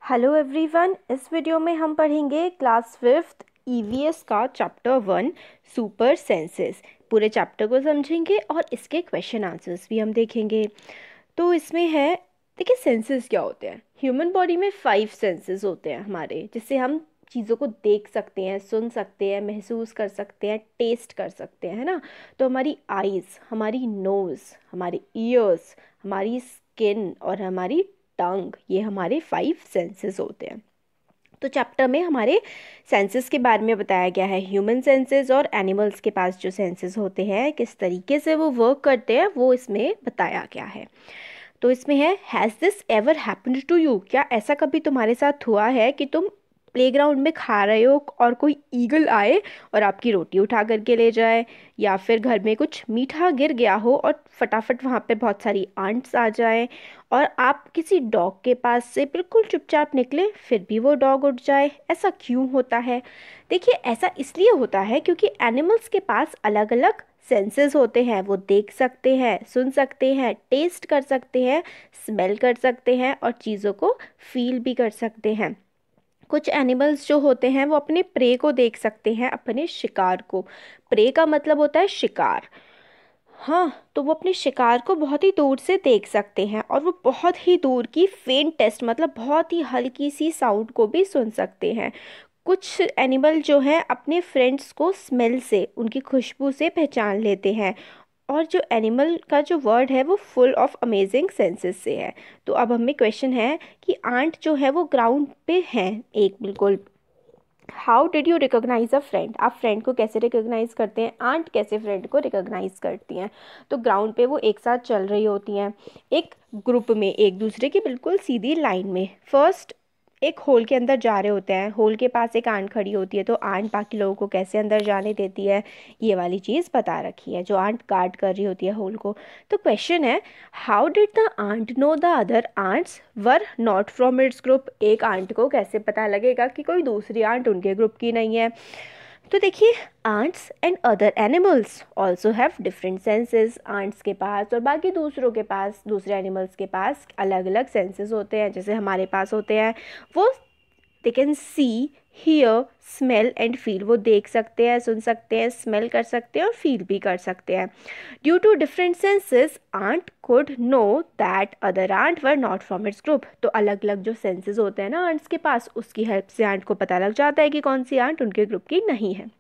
Hello everyone, इस video में हम पढ़ेंगे क्लास 5th ईवीएस का चैप्टर 1 सुपर सेंसेस। पूरे चैप्टर को समझेंगे और इसके क्वेश्चन आंसर्स भी हम देखेंगे। तो इसमें है, देखिए सेंसेस क्या होते हैं। ह्यूमन बॉडी में 5 सेंसेस होते हैं हमारे, जिससे हम चीज़ों को देख सकते हैं, सुन सकते हैं, महसूस कर सकते हैं, टेस्ट कर सकते हैं, है ना। तो हमारी आइज़, हमारी नोज़, हमारे ईयर्स, हमारी स्किन और हमारी टंग, ये हमारे 5 सेंसेस होते हैं। तो चैप्टर में हमारे सेंसेस के बारे में बताया गया है। ह्यूमन सेंसेस और एनिमल्स के पास जो सेंसेस होते हैं, किस तरीके से वो वर्क करते हैं, वो इसमें बताया गया है। तो इसमें है, has this ever happened to you? क्या ऐसा कभी तुम्हारे साथ हुआ है कि तुम प्लेग्राउंड में खा रहे हो और कोई ईगल आए और आपकी रोटी उठा करके ले जाए, या फिर घर में कुछ मीठा गिर गया हो और फटाफट वहाँ पे बहुत सारी आंट्स आ जाएं और आप किसी डॉग के पास से बिल्कुल चुपचाप निकले, फिर भी वो डॉग उठ जाए? ऐसा क्यों होता है? देखिए, ऐसा इसलिए होता है क्योंकि एनिमल्स के पास अलग अलग सेंसेस होते हैं। वो देख सकते हैं, सुन सकते हैं, टेस्ट कर सकते हैं, स्मेल कर सकते हैं और चीज़ों को फील भी कर सकते हैं। कुछ एनिमल्स जो होते हैं वो अपने प्रे को देख सकते हैं, अपने शिकार को। प्रे का मतलब होता है शिकार। हाँ, तो वो अपने शिकार को बहुत ही दूर से देख सकते हैं और वो बहुत ही दूर की फेंटेस्ट मतलब बहुत ही हल्की सी साउंड को भी सुन सकते हैं। कुछ एनिमल जो हैं अपने फ्रेंड्स को स्मेल से, उनकी खुशबू से पहचान लेते हैं। और जो एनिमल का जो वर्ड है वो फुल ऑफ अमेजिंग सेंसेस से है। तो अब हमें क्वेश्चन है कि आंट जो है वो ग्राउंड पे हैं एक बिल्कुल। How did you recognize a friend? आप फ्रेंड को कैसे रिकोगनाइज करते हैं? आंट कैसे फ्रेंड को रिकोगनाइज करती हैं? तो ग्राउंड पे वो एक साथ चल रही होती हैं, एक ग्रुप में, एक दूसरे की बिल्कुल सीधी लाइन में। फर्स्ट एक होल के अंदर जा रहे होते हैं, होल के पास एक आंट खड़ी होती है, तो आंट बाकी लोगों को कैसे अंदर जाने देती है, ये वाली चीज़ बता रखी है, जो आंट गार्ड कर रही होती है होल को। तो क्वेश्चन है, how did the ant know the other ants were not from its group? एक आंट को कैसे पता लगेगा कि कोई दूसरी आंट उनके ग्रुप की नहीं है? तो देखिए, ants and other animals also have different senses. Ants के पास और बाकी दूसरों के पास, दूसरे एनिमल्स के पास अलग अलग सेंसेस होते हैं, जैसे हमारे पास होते हैं। वो they can see, here, smell and feel. वो देख सकते हैं, सुन सकते हैं, स्मेल कर सकते हैं और फील भी कर सकते हैं। Due to different senses ant could know that other ant were not from its group. तो अलग अलग जो सेंसेस होते हैं ना आंट्स के पास, उसकी हेल्प से आंट को पता लग जाता है कि कौन सी आंट उनके ग्रुप की नहीं है।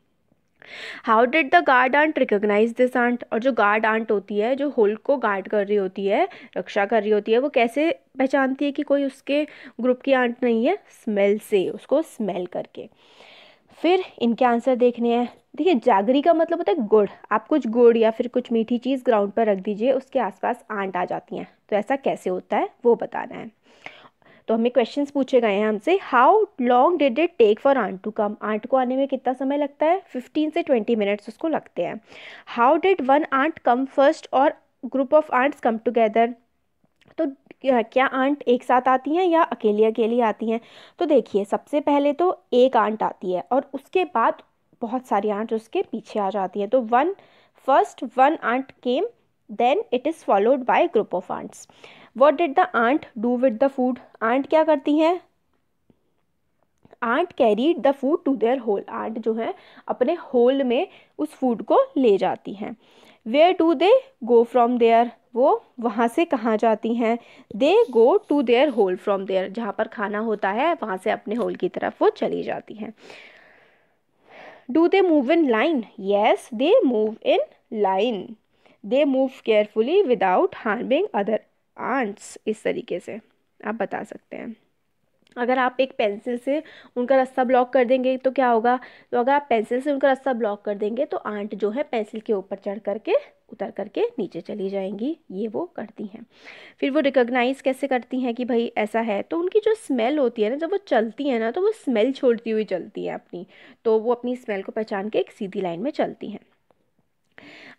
How did the guard ant recognize this ant? और जो गार्ड आंट होती है, जो होल को गार्ड कर रही होती है, रक्षा कर रही होती है, वो कैसे पहचानती है कि कोई उसके ग्रुप की आंट नहीं है? स्मेल से, उसको स्मेल करके। फिर इनके आंसर देखने हैं। देखिए, जागरी का मतलब होता है गुड़। आप कुछ गुड़ या फिर कुछ मीठी चीज़ ग्राउंड पर रख दीजिए, उसके आसपास आंट आ जाती हैं। तो ऐसा कैसे होता है वो बताना है। तो हमें क्वेश्चंस पूछे गए हैं हमसे, how long did it take for ant to come? Ant को आने में कितना समय लगता है? 15 से 20 मिनट्स उसको लगते हैं। How did one ant come first और group of ants come together? तो क्या आंट एक साथ आती हैं या अकेली अकेली आती हैं? तो देखिए, सबसे पहले तो एक आंट आती है और उसके बाद बहुत सारी आंट उसके पीछे आ जाती हैं। तो one ant came, then it is followed by group of ants. What did the ant do with the food? Ant क्या करती हैं? Ant carried the food to their hole. Ant जो है अपने होल में उस फूड को ले जाती हैं। Where do they go from there? वो वहाँ से कहाँ जाती हैं? They go to their hole from there. जहाँ पर खाना होता है वहाँ से अपने होल की तरफ वो चली जाती हैं। Do they move in line? Yes, they move in line. They move carefully without harming other ants. इस तरीके से आप बता सकते हैं। अगर आप एक पेंसिल से उनका रास्ता ब्लॉक कर देंगे तो क्या होगा? तो अगर आप पेंसिल से उनका रास्ता ब्लॉक कर देंगे तो आंट जो है पेंसिल के ऊपर चढ़ करके उतर करके नीचे चली जाएंगी। ये वो करती हैं। फिर वो रिकॉग्नाइज कैसे करती हैं कि भाई ऐसा है? तो उनकी जो स्मेल होती है ना, जब वो चलती है ना, तो वो स्मेल छोड़ती हुई चलती है अपनी। तो वो अपनी स्मेल को पहचान के एक सीधी लाइन में चलती हैं।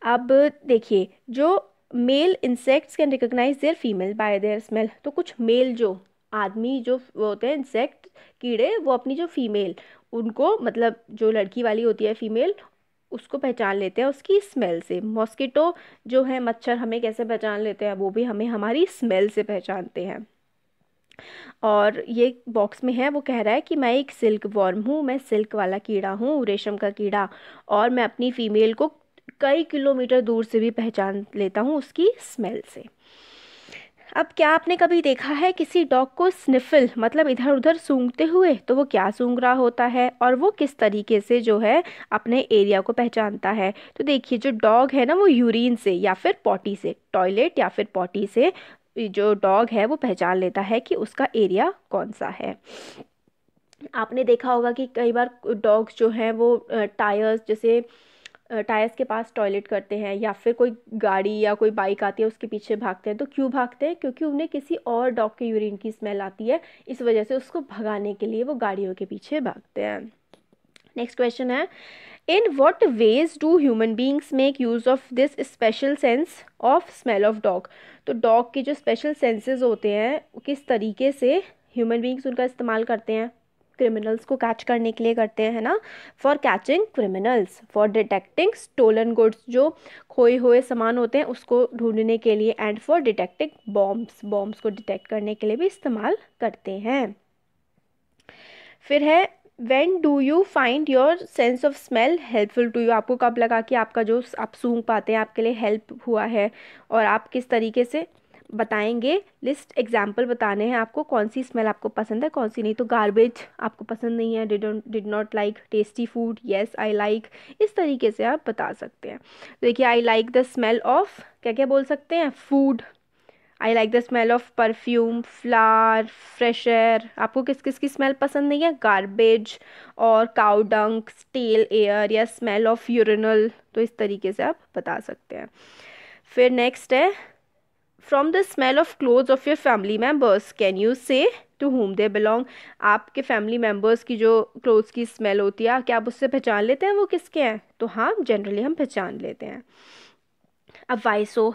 अब देखिए, जो male insects can recognize their female by their smell. तो कुछ मेल जो आदमी जो होते हैं इंसेक्ट कीड़े, वो अपनी जो फीमेल, उनको मतलब जो लड़की वाली होती है फीमेल, उसको पहचान लेते हैं उसकी स्मेल से। मॉस्किटो जो है मच्छर, हमें कैसे पहचान लेते हैं, वो भी हमें हमारी स्मेल से पहचानते हैं। और ये बॉक्स में है, वो कह रहा है कि मैं एक सिल्क वॉर्म हूँ, मैं सिल्क वाला कीड़ा हूँ, रेशम का कीड़ा, और मैं अपनी फीमेल को कई किलोमीटर दूर से भी पहचान लेता हूँ उसकी स्मेल से। अब क्या आपने कभी देखा है किसी डॉग को स्निफल मतलब इधर उधर सूंघते हुए? तो वो क्या सूंघ रहा होता है और वो किस तरीके से जो है अपने एरिया को पहचानता है? तो देखिए, जो डॉग है ना, वो यूरिन से या फिर पॉटी से, टॉयलेट या फिर पॉटी से जो डॉग है वो पहचान लेता है कि उसका एरिया कौन सा है। आपने देखा होगा कि कई बार डॉग्स जो हैं वो टायर्स, जैसे टायर्स के पास टॉयलेट करते हैं, या फिर कोई गाड़ी या कोई बाइक आती है उसके पीछे भागते हैं। तो क्यों भागते हैं? क्योंकि उन्हें किसी और डॉग के यूरिन की स्मेल आती है, इस वजह से उसको भगाने के लिए वो गाड़ियों के पीछे भागते हैं। नेक्स्ट क्वेश्चन है, in what veg do human beings make use of this special sense of smell of dog? तो डॉग के जो स्पेशल सेंसेस होते हैं, किस तरीके से ह्यूमन बींग्स उनका इस्तेमाल करते हैं? क्रिमिनल्स को कैच करने के लिए करते हैं ना, for catching criminals, for detecting stolen goods, जो खोए हुए सामान होते हैं उसको ढूंढने के लिए, and for detecting bombs, bombs को डिटेक्ट करने के लिए भी इस्तेमाल करते हैं। फिर है, when do you find your sense of smell helpful to you? आपको कब लगा कि आपका जो आप सूंघ पाते हैं आपके लिए हेल्प हुआ है, और आप किस तरीके से बताएंगे? लिस्ट एग्जाम्पल बताने हैं आपको, कौन सी स्मेल आपको पसंद है कौन सी नहीं। तो गार्बेज आपको पसंद नहीं है, did not like tasty food, yes I like, इस तरीके से आप बता सकते हैं। देखिए, I like the smell of, क्या क्या बोल सकते हैं? Food, I like the smell of perfume, flower, fresh air. आपको किस किस की स्मेल पसंद नहीं है? गार्बेज और काउ डंक, स्टेल एयर, या स्मेल ऑफ यूरिनल। तो इस तरीके से आप बता सकते हैं। फिर नेक्स्ट है, from the smell of clothes of your family members can you से टू whom दे बिलोंग? आपके फैमिली मेम्बर्स की जो क्लोथ्स की स्मेल होती है, क्या आप उससे पहचान लेते हैं वो किसके हैं? तो हाँ, जनरली हम पहचान लेते हैं। अब वाइसो,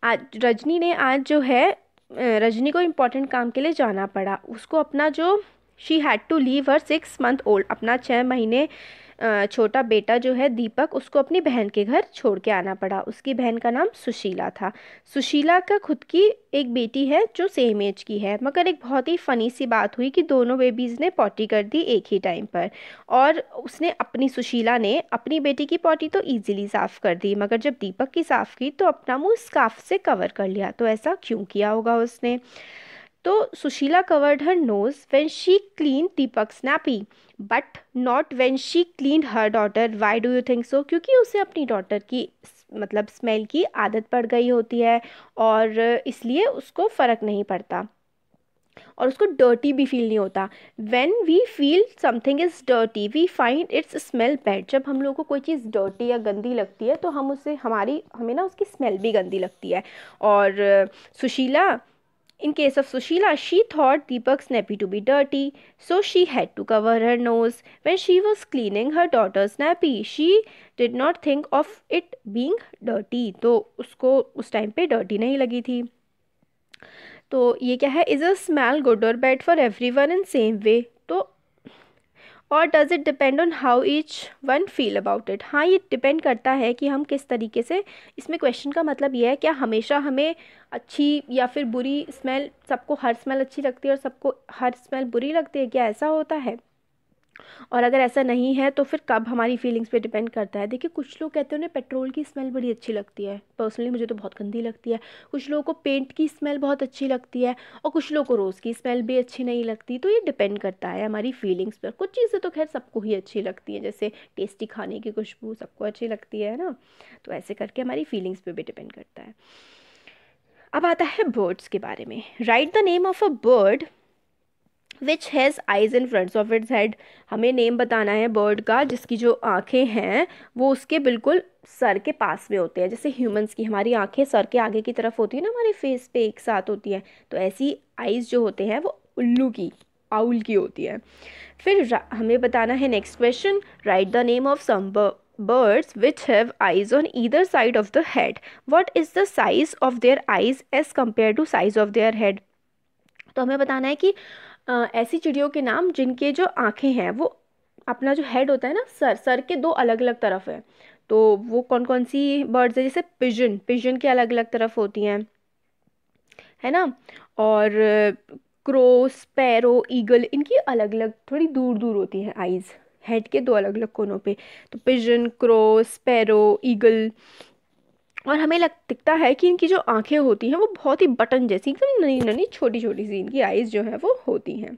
आज रजनी ने आज जो है रजनी को इम्पोर्टेंट काम के लिए जाना पड़ा। उसको अपना जो she had to leave her 6 month old, अपना 6 महीने छोटा बेटा जो है दीपक, उसको अपनी बहन के घर छोड़ के आना पड़ा। उसकी बहन का नाम सुशीला था। सुशीला का खुद की एक बेटी है जो सेम एज की है, मगर एक बहुत ही फ़नी सी बात हुई कि दोनों बेबीज़ ने पॉटी कर दी एक ही टाइम पर, और उसने अपनी सुशीला ने अपनी बेटी की पॉटी तो ईजिली साफ़ कर दी, मगर जब दीपक की साफ़ की तो अपना मुंह स्कार्फ से कवर कर लिया। तो ऐसा क्यों किया होगा उसने? तो Sushila covered her nose when she clean Deepak's nappy, but not when she clean her daughter. Why do you think so? क्योंकि उसे अपनी डॉटर की मतलब स्मेल की आदत पड़ गई होती है, और इसलिए उसको फ़र्क नहीं पड़ता, और उसको डर्टी भी फील नहीं होता। When we feel something is dirty we find its smell bad. जब हम लोग को कोई चीज़ डर्टी या गंदी लगती है तो हमें ना उसकी स्मेल भी गंदी लगती है। और Sushila, in case of Sushila, she thought Deepak's nappy to be dirty, so she had to cover her nose. When she was cleaning her daughter's nappy, she did not think of it being dirty. तो उसको उस time पे dirty नहीं लगी थी। तो ये क्या है? इज़ अ स्मेल गुड और bad for every one in same way? तो और does it depend on how each one feel about it? हाँ, ये डिपेंड करता है कि हम किस तरीके से, इसमें क्वेश्चन का मतलब ये है क्या हमेशा हमें अच्छी या फिर बुरी स्मेल, सबको हर स्मेल अच्छी लगती है और सबको हर स्मेल बुरी लगती है? क्या ऐसा होता है? और अगर ऐसा नहीं है तो फिर कब हमारी फीलिंग्स पे डिपेंड करता है। देखिए, कुछ लोग कहते हैं उन्हें पेट्रोल की स्मेल बड़ी अच्छी लगती है, पर्सनली मुझे तो बहुत गंदी लगती है। कुछ लोगों को पेंट की स्मेल बहुत अच्छी लगती है, और कुछ लोगों को रोज़ की स्मेल भी अच्छी नहीं लगती। तो ये डिपेंड करता है हमारी फीलिंग्स पर। कुछ चीज़ें तो खैर सबको ही अच्छी लगती हैं, जैसे टेस्टी खाने की खुशबू सबको अच्छी लगती है ना। तो ऐसे करके हमारी फीलिंग्स पे भी डिपेंड करता है। अब आता है बर्ड्स के बारे में। Right the name of a bird which has eyes in fronts of its head. हमें नेम बताना है बर्ड का जिसकी जो आँखें हैं वो उसके बिल्कुल सर के पास में होते हैं। जैसे ह्यूमंस की हमारी आँखें सर के आगे की तरफ होती है ना, हमारे फेस पे एक साथ होती हैं, तो ऐसी आइज़ जो होते हैं वो उल्लू की, आउल की होती है। फिर हमें बताना है next question, right the name of some birds which have eyes on either side of the head. What is the size of their eyes as compared to size of their head? तो हमें बताना है कि ऐसी चिड़ियों के नाम जिनके जो आँखें हैं वो, अपना जो हेड होता है ना, सर सर के दो अलग अलग तरफ है, तो वो कौन कौन सी बर्ड्स है? जैसे पिजन, पिजन के अलग अलग तरफ होती हैं, है ना। और क्रो, स्पैरो, ईगल, इनकी अलग अलग थोड़ी दूर दूर होती हैं आईज, हेड के दो अलग अलग कोनों पे। तो पिजन, क्रो, स्पैरो, ईगल। और हमें दिखता है कि इनकी जो आंखें होती हैं वो बहुत ही बटन जैसी, एकदम ननी ननी छोटी छोटी सी इनकी आईज जो है वो होती हैं।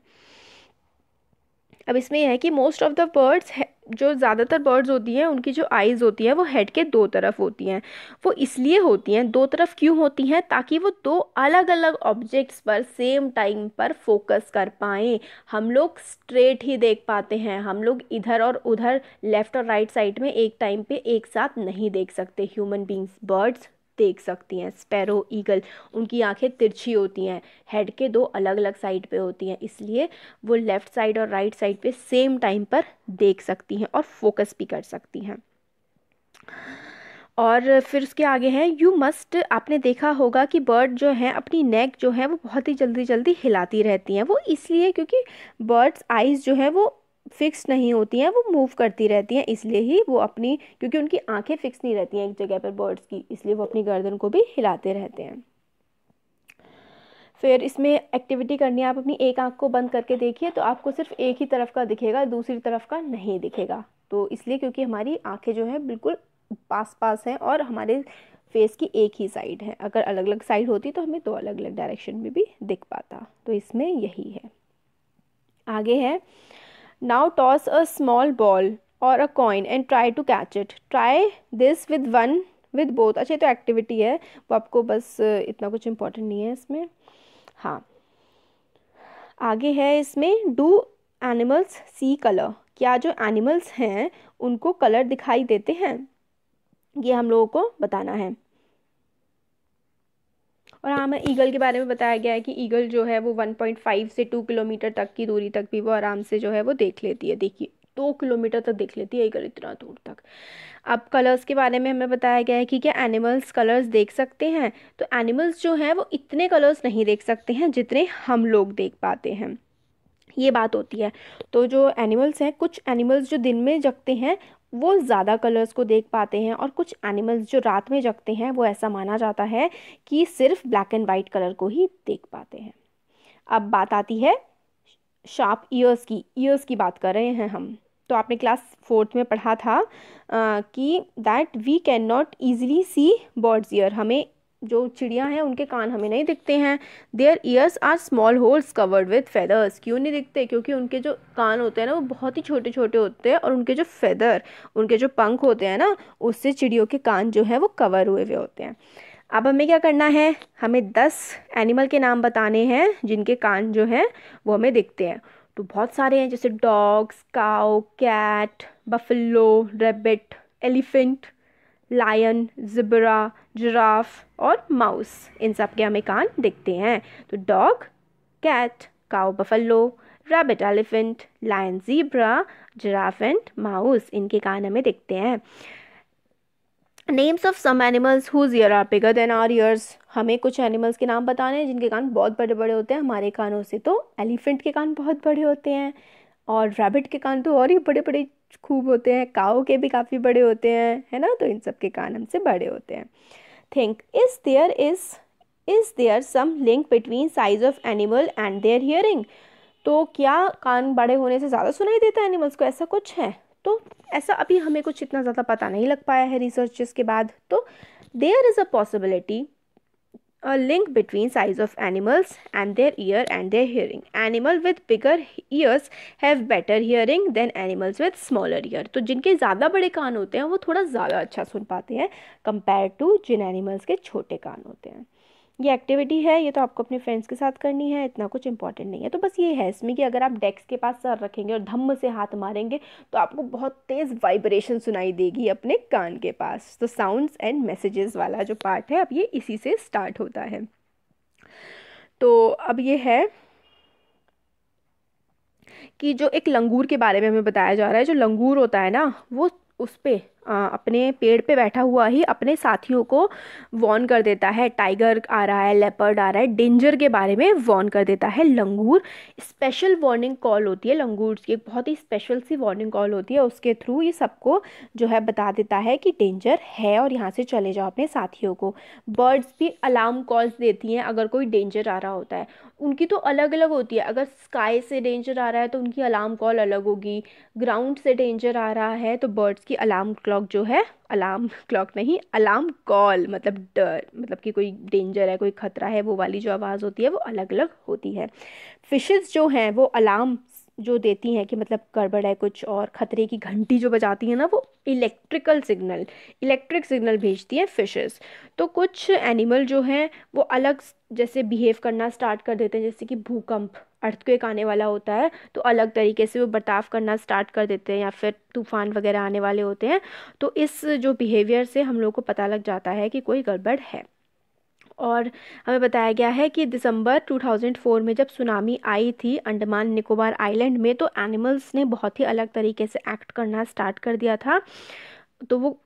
अब इसमें यह है कि मोस्ट ऑफ द बर्ड्स, जो ज़्यादातर बर्ड्स होती हैं उनकी जो आइज़ होती हैं वो हेड के दो तरफ होती हैं। वो इसलिए होती हैं, दो तरफ क्यों होती हैं? ताकि वो दो अलग अलग ऑब्जेक्ट्स पर सेम टाइम पर फोकस कर पाएँ। हम लोग स्ट्रेट ही देख पाते हैं, हम लोग इधर और उधर, लेफ़्ट और राइट साइड में एक टाइम पे एक साथ नहीं देख सकते ह्यूमन बींग्स। बर्ड्स देख सकती हैं। स्पैरो, ईगल, उनकी आंखें तिरछी होती हैं, हेड के दो अलग अलग साइड पे होती हैं, इसलिए वो लेफ़्ट साइड और राइट साइड पे सेम टाइम पर देख सकती हैं और फोकस भी कर सकती हैं। और फिर उसके आगे है यू मस्ट, आपने देखा होगा कि बर्ड जो है अपनी नेक जो है वो बहुत ही जल्दी जल्दी हिलाती रहती हैं। वो इसलिए क्योंकि बर्ड्स आइज़ जो है वो फिक्स नहीं होती हैं, वो मूव करती रहती हैं, इसलिए ही वो अपनी, क्योंकि उनकी आंखें फिक्स नहीं रहती हैं एक जगह पर बर्ड्स की, इसलिए वो अपनी गर्दन को भी हिलाते रहते हैं। फिर इसमें एक्टिविटी करनी है, आप अपनी एक आंख को बंद करके देखिए तो आपको सिर्फ एक ही तरफ का दिखेगा, दूसरी तरफ का नहीं दिखेगा। तो इसलिए क्योंकि हमारी आंखें जो है बिल्कुल पास पास हैं और हमारे फेस की एक ही साइड है। अगर अलग अलग साइड होती तो हमें दो अलग अलग डायरेक्शन में भी दिख पाता। तो इसमें यही है। आगे है now toss a small ball और a coin and try to catch it, try this with one with both. अच्छा, तो एक्टिविटी है, वो आपको बस इतना कुछ इम्पोर्टेंट नहीं है इसमें। हाँ, आगे है इसमें डू एनिमल्स सी कलर, क्या जो एनिमल्स हैं उनको कलर दिखाई देते हैं? ये हम लोगों को बताना है। और हाँ, हमें ईगल के बारे में बताया गया है कि ईगल जो है वो 1.5 से 2 किलोमीटर तक की दूरी तक भी वो आराम से जो है वो देख लेती है। देखिए 2 किलोमीटर तक देख लेती है ईगल, इतना दूर तक। अब कलर्स के बारे में हमें बताया गया है कि क्या एनिमल्स कलर्स देख सकते हैं? तो एनिमल्स जो हैं वो इतने कलर्स नहीं देख सकते हैं जितने हम लोग देख पाते हैं, ये बात होती है। तो जो एनिमल्स हैं, कुछ एनिमल्स जो दिन में जगते हैं वो ज़्यादा कलर्स को देख पाते हैं, और कुछ एनिमल्स जो रात में जगते हैं वो ऐसा माना जाता है कि सिर्फ ब्लैक एंड वाइट कलर को ही देख पाते हैं। अब बात आती है शार्प ईयर्स की, ईयर्स की बात कर रहे हैं हम। तो आपने क्लास 4th में पढ़ा था कि that we can not easily see birds ear, हमें जो चिड़िया हैं उनके कान हमें नहीं दिखते हैं। Their ears are small holes covered with feathers, क्यों नहीं दिखते? क्योंकि उनके जो कान होते हैं ना वो बहुत ही छोटे छोटे होते हैं, और उनके जो फेदर, उनके जो पंख होते हैं ना, उससे चिड़ियों के कान जो है वो कवर हुए हुए होते हैं। अब हमें क्या करना है, हमें 10 एनिमल के नाम बताने हैं जिनके कान जो हैं वो हमें दिखते हैं। तो बहुत सारे हैं, जैसे dogs, cow, cat, buffalo, rabbit, elephant, lion, zebra, giraffe और माउस, इन सब के हमें कान दिखते हैं। तो dog, cat, cow, buffalo, rabbit, elephant, lion, zebra, giraffe and mouse, इनके कान हमें दिखते हैं। Names of some animals whose ear are bigger than our ears, हमें कुछ एनिमल्स के नाम बताने हैं जिनके कान बहुत बड़े बड़े होते हैं हमारे कानों से। तो एलिफेंट के कान बहुत बड़े होते हैं, और रैबिट के कान तो और ही बड़े बड़े खूब होते हैं, काऊ के भी काफ़ी बड़े होते हैं, है ना। तो इन सब के कान हमसे बड़े होते हैं। Think, is there some link between size of animal and their hearing, तो क्या कान बड़े होने से ज़्यादा सुनाई देता है एनिमल्स को, ऐसा कुछ है? तो ऐसा अभी हमें कुछ इतना ज़्यादा पता नहीं लग पाया है रिसर्चेस के बाद। तो there is a possibility a link between size of animals and their ear and their hearing. Animal with bigger ears have better hearing than animals with smaller ear. तो जिनके ज़्यादा बड़े कान होते हैं वो थोड़ा ज़्यादा अच्छा सुन पाते हैं कंपेयर टू जिन एनिमल्स के छोटे कान होते हैं। ये एक्टिविटी है, ये तो आपको अपने फ्रेंड्स के साथ करनी है, इतना कुछ इंपॉर्टेंट नहीं है। तो बस ये है इसमें कि अगर आप डेस्क के पास सर रखेंगे और धम्म से हाथ मारेंगे तो आपको बहुत तेज़ वाइब्रेशन सुनाई देगी अपने कान के पास। तो साउंड्स एंड मैसेजेस वाला जो पार्ट है अब ये इसी से स्टार्ट होता है। तो अब ये है कि जो एक लंगूर के बारे में हमें बताया जा रहा है। जो लंगूर होता है ना वो उस पे अपने पेड़ पे बैठा हुआ ही अपने साथियों को वार्न कर देता है। टाइगर आ रहा है, लेपर्ड आ रहा है, डेंजर के बारे में वार्न कर देता है। लंगूर स्पेशल वार्निंग कॉल होती है, लंगूर की एक बहुत ही स्पेशल सी वार्निंग कॉल होती है, उसके थ्रू ये सबको जो है बता देता है कि डेंजर है और यहाँ से चले जाओ अपने साथियों को। बर्ड्स भी अलार्म कॉल्स देती हैं अगर कोई डेंजर आ रहा होता है। उनकी तो अलग अलग होती है, अगर स्काई से डेंजर आ रहा है तो उनकी अलार्म कॉल अलग होगी, ग्राउंड से डेंजर आ रहा है तो बर्ड्स की अलार्म क्लॉक जो है, अलार्म क्लॉक नहीं, अलार्म कॉल मतलब डर, मतलब कि कोई डेंजर है, कोई खतरा है, वो वाली जो आवाज़ होती है वो अलग अलग होती है। फिशेस जो हैं वो अलार्म जो देती हैं कि मतलब गड़बड़ है कुछ, और खतरे की घंटी जो बजाती है ना वो इलेक्ट्रिक सिग्नल भेजती हैं फिशेस। तो कुछ एनिमल जो हैं वो अलग जैसे बिहेव करना स्टार्ट कर देते हैं, जैसे कि भूकंप, अर्थक्वेक आने वाला होता है तो अलग तरीके से वो बर्ताव करना स्टार्ट कर देते हैं, या फिर तूफान वगैरह आने वाले होते हैं तो इस जो बिहेवियर से हम लोग को पता लग जाता है कि कोई गड़बड़ है। और हमें बताया गया है कि दिसंबर 2004 में जब सुनामी आई थी अंडमान निकोबार आइलैंड में, तो एनिमल्स ने बहुत ही अलग तरीके से एक्ट करना स्टार्ट कर दिया था। तो वो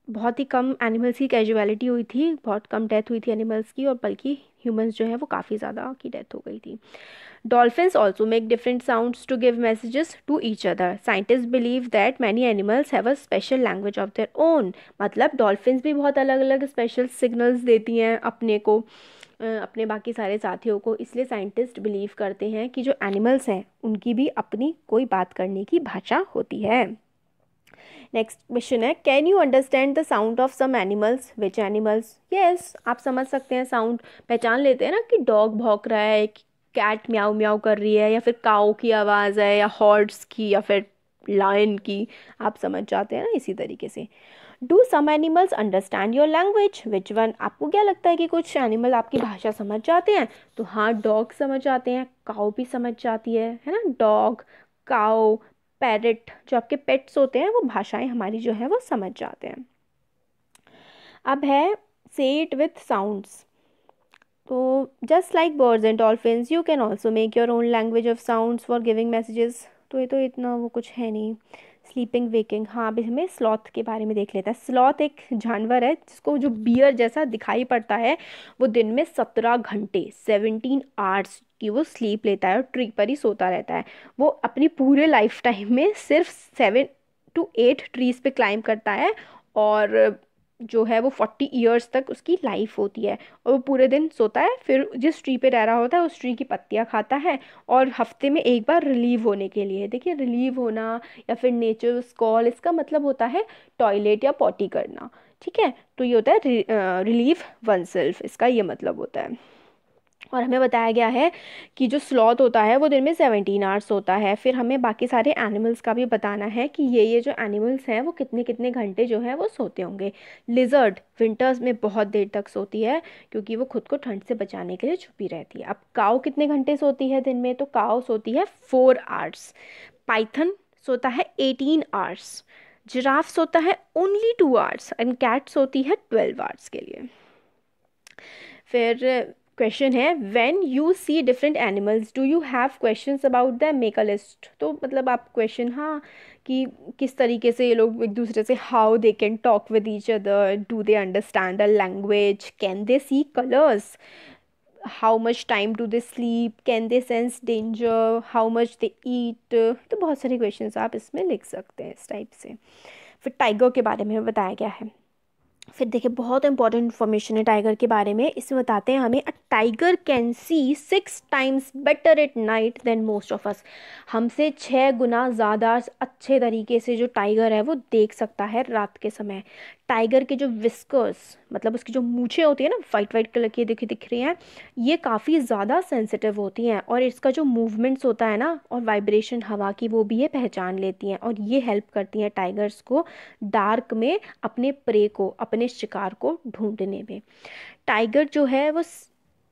बहुत ही कम एनिमल्स की कैजुअलिटी हुई थी, बहुत कम डेथ हुई थी एनिमल्स की, और बल्कि ह्यूमंस जो है वो काफ़ी ज़्यादा की डेथ हो गई थी। Dolphins also make different sounds to give messages to each other. Scientists believe that many animals have a special language of their own. मतलब डॉल्फिन्स भी बहुत अलग अलग स्पेशल सिग्नल्स देती हैं अपने को, अपने बाकी सारे साथियों को। इसलिए साइंटिस्ट बिलीव करते हैं कि जो एनिमल्स हैं उनकी भी अपनी कोई बात करने की भाषा होती है। नेक्स्ट क्वेश्चन है, can you understand the sound of some animals? Which animals? Yes, आप समझ सकते हैं, साउंड पहचान लेते हैं ना कि डॉग भौंक रहा है, कैट म्याऊ म्याऊ कर रही है, या फिर काऊ की आवाज़ है, या हॉर्स की, या फिर लायन की, आप समझ जाते हैं ना इसी तरीके से। Do some animals understand your language? Which one? आपको क्या लगता है कि कुछ एनिमल आपकी भाषा समझ जाते हैं? तो हाँ, डॉग समझ जाते हैं, काऊ भी समझ जाती है ना। डॉग, काऊ, पैरट जो आपके पेट्स होते हैं वो भाषाएं हमारी जो है वो समझ जाते हैं। अब है से इट विथ साउंड्स। तो just like birds and dolphins you can also make your own language of sounds for giving messages. तो ये तो इतना वो कुछ है नहीं। स्लीपिंग वेकिंग, हाँ अभी हमें स्लॉथ के बारे में देख लेते हैं। स्लॉथ एक जानवर है जिसको जो बियर जैसा दिखाई पड़ता है, वो दिन में 17 घंटे 17 आवर्स की वो स्लीप लेता है और ट्री पर ही सोता रहता है। वो अपनी पूरे लाइफ टाइम में सिर्फ 7 to 8 ट्रीज पे क्लाइंब करता है, और जो है वो 40 ईयर्स तक उसकी लाइफ होती है। और वो पूरे दिन सोता है, फिर जिस ट्री पे रह रहा होता है उस ट्री की पत्तियां खाता है, और हफ्ते में एक बार रिलीव होने के लिए, देखिए रिलीव होना या फिर नेचर्स कॉल, इसका मतलब होता है टॉयलेट या पॉटी करना, ठीक है। तो ये होता है रिलीव वन सेल्फ, इसका ये मतलब होता है। और हमें बताया गया है कि जो स्लॉथ होता है वो दिन में 17 आवर्स सोता है। फिर हमें बाकी सारे एनिमल्स का भी बताना है कि ये जो एनिमल्स हैं वो कितने कितने घंटे जो है वो सोते होंगे। लिजर्ड विंटर्स में बहुत देर तक सोती है क्योंकि वो खुद को ठंड से बचाने के लिए छुपी रहती है। अब काऊ कितने घंटे सोती है दिन में? तो काऊ सोती है 4 आवर्स। पाइथन सोता है 18 आवर्स। जिराफ सोता है ओनली 2 आवर्स एंड कैट सोती है 12 आवर्स के लिए। फिर क्वेश्चन है, when you see different animals do you have questions about them, make a list. तो मतलब आप क्वेश्चन, हाँ कि किस तरीके से ये लोग एक दूसरे से, how they can talk with each other, do they understand a language, can they see colours, how much time do they sleep, can they sense danger, how much they eat. तो बहुत सारे क्वेश्चंस आप इसमें लिख सकते हैं इस type से। फिर टाइगर के बारे में बताया गया है। फिर देखिए बहुत इंपॉर्टेंट इन्फॉर्मेशन है टाइगर के बारे में। इसमें बताते हैं हमें, a tiger can see 6 times better at night than most of us. हमसे 6 गुना ज़्यादा अच्छे तरीके से जो टाइगर है वो देख सकता है रात के समय। टाइगर के जो विस्कर्स, मतलब उसकी जो मूछें होती है ना, वाइट वाइट कलर की दिख रही हैं, ये काफ़ी ज़्यादा सेंसिटिव होती हैं, और इसका जो मूवमेंट्स होता है ना, और वाइब्रेशन हवा की, वो भी ये पहचान लेती हैं, और ये हेल्प करती हैं टाइगर्स को डार्क में अपने प्रे को, अपने शिकार को ढूंढने में। टाइगर जो है वो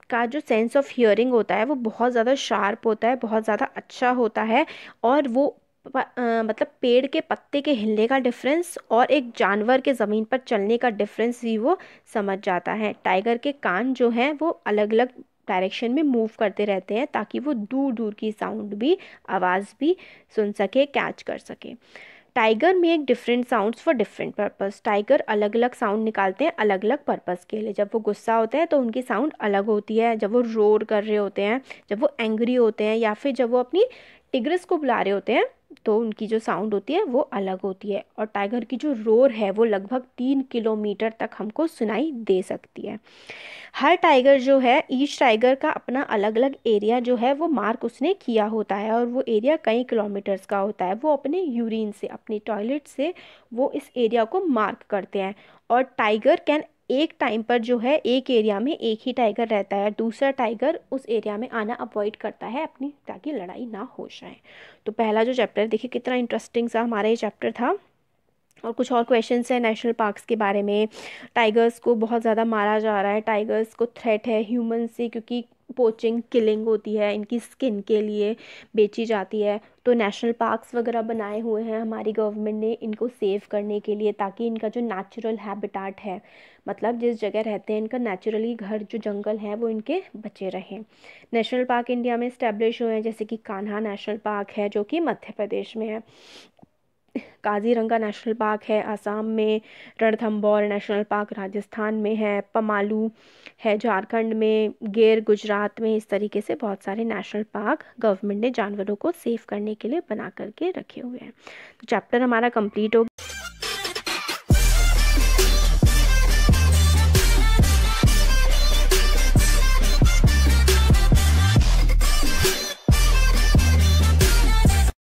का जो सेंस ऑफ हियरिंग होता है वो बहुत ज़्यादा शार्प होता है, बहुत ज़्यादा अच्छा होता है, और वो मतलब पेड़ के पत्ते के हिलने का डिफरेंस और एक जानवर के ज़मीन पर चलने का डिफरेंस भी वो समझ जाता है। टाइगर के कान जो हैं वो अलग अलग डायरेक्शन में मूव करते रहते हैं ताकि वो दूर दूर की साउंड भी, आवाज़ भी सुन सके, कैच कर सके। Tiger make different sounds for different purpose. Tiger अलग अलग साउंड निकालते हैं अलग अलग पर्पस के लिए। जब वो गुस्सा होते हैं तो उनकी साउंड अलग होती है, जब वो रोर कर रहे होते हैं, जब वो एंग्री होते हैं, या फिर जब वो अपनी टिग्रिस को बुला रहे होते हैं तो उनकी जो साउंड होती है वो अलग होती है। और टाइगर की जो रोर है वो लगभग 3 किलोमीटर तक हमको सुनाई दे सकती है। हर टाइगर जो है, ईच टाइगर का अपना अलग अलग एरिया जो है वो मार्क उसने किया होता है, और वो एरिया कई किलोमीटर्स का होता है। वो अपने यूरिन से, अपने टॉयलेट से वो इस एरिया को मार्क करते हैं। और टाइगर कैन, एक टाइम पर जो है एक एरिया में एक ही टाइगर रहता है, दूसरा टाइगर उस एरिया में आना अवॉइड करता है अपनी, ताकि लड़ाई ना हो जाए। तो पहला जो चैप्टर, देखिए कितना इंटरेस्टिंग सा हमारा ये चैप्टर था। और कुछ और क्वेश्चंस हैं नेशनल पार्क्स के बारे में। टाइगर्स को बहुत ज़्यादा मारा जा रहा है, टाइगर्स को थ्रेट है ह्यूमन से, क्योंकि पोचिंग, किलिंग होती है, इनकी स्किन के लिए बेची जाती है। तो नेशनल पार्क्स वगैरह बनाए हुए हैं हमारी गवर्नमेंट ने इनको सेव करने के लिए, ताकि इनका जो नेचुरल हैबिटाट है, मतलब जिस जगह रहते हैं इनका नेचुरली घर, जो जंगल है वो इनके बचे रहें। नेशनल पार्क इंडिया में इस्टेब्लिश हुए हैं, जैसे कि कान्हा नेशनल पार्क है जो कि मध्य प्रदेश में है, काजीरंगा नेशनल पार्क है आसाम में, रणथंभौर नेशनल पार्क राजस्थान में है, पमालू है झारखंड में, गिर गुजरात में। इस तरीके से बहुत सारे नेशनल पार्क गवर्नमेंट ने जानवरों को सेव करने के लिए बना करके रखे हुए हैं। तो चैप्टर हमारा कंप्लीट हो